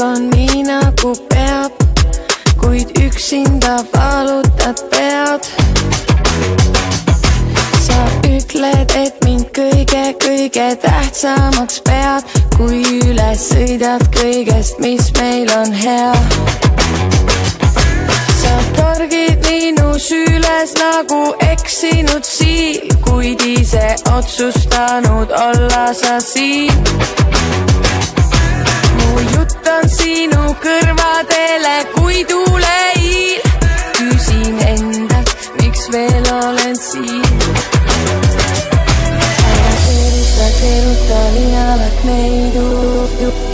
on nii nagu peab, kuid üksinda valutad pead. Sa ütled, et mind kõige tähtsamaks pead, kui üles sõidad kõigest, mis meil on hea. Sa torgid minu süles nagu eksinud siil, kuid ise otsustanud olla sa siin. Mu jutt on sinu kõrvadele kui tuuleiil. Küsin endalt, miks veel olen siin. Ära keeruta linalak neidu,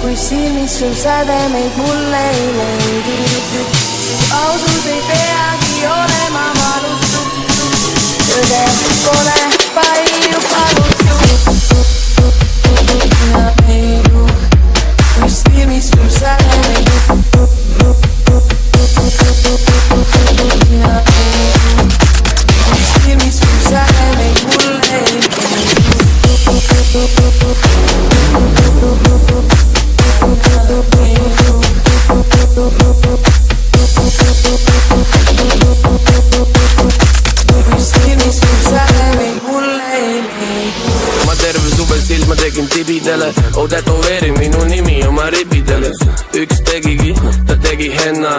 kui silmis sul sädemeid mulle ei leidu. Ausus ei peagi olema valutu, tõde pole palju palutu. Mina neidu, kui silmis sul sädemeid. Mina neidu, kui silmis sul sädemeid mulle ei leidu. Ma terve suve silma tegin tibidele, tätoveerin minu nimi oma ribidele. Üks tegigi, ta tegi henna,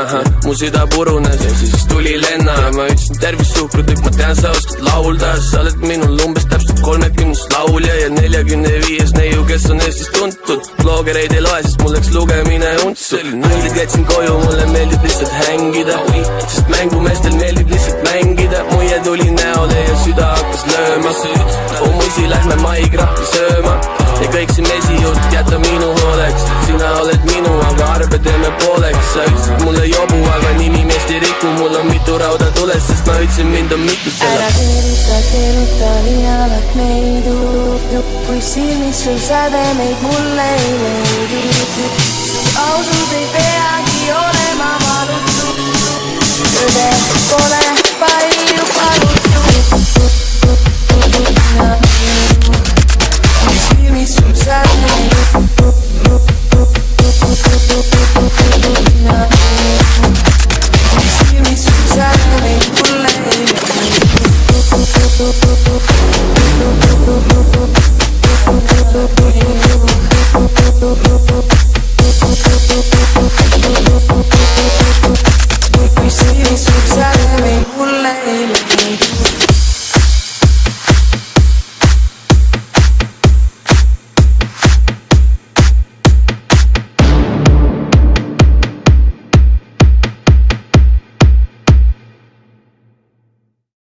mu süda purunes ja siis tuli lenna. Ma ütlesin tervis suhkrutükk, ma tean sa oskad laulda. Sa oled minul umbes täpselt 30 laulja ja 45 neiu, kes on Eestis tuntud. Bloggereid ei loe, sest mul läks lugemine untsu. Nullid jätsin koju, mulle meeldib lihtsalt hängida, sest mängumeestel meeldib lihtsalt mängida. Muie tuli näole ja süda hakkas lööma. Muisi lähme maikrahvi sööma ja kõik see mesijutt jäta minu hooleks. Sina oled minu, aga arve teeme pooleks. Sa ütlesid mulle jobu, aga nimi meest ei riku. Mul on mitu rauda tules, sest ma ütlesin mind on mitu selle. Ära keeruta linalak neidu, kui silmis sul sädemeid mulle ei leidu. Ausus ei peagi olema valutu, tõde pole palju palutu. Mina neidu, kui silmis sul sädemeid. Mina neidu, kui silmis sul sädemeid mulle ei leidu.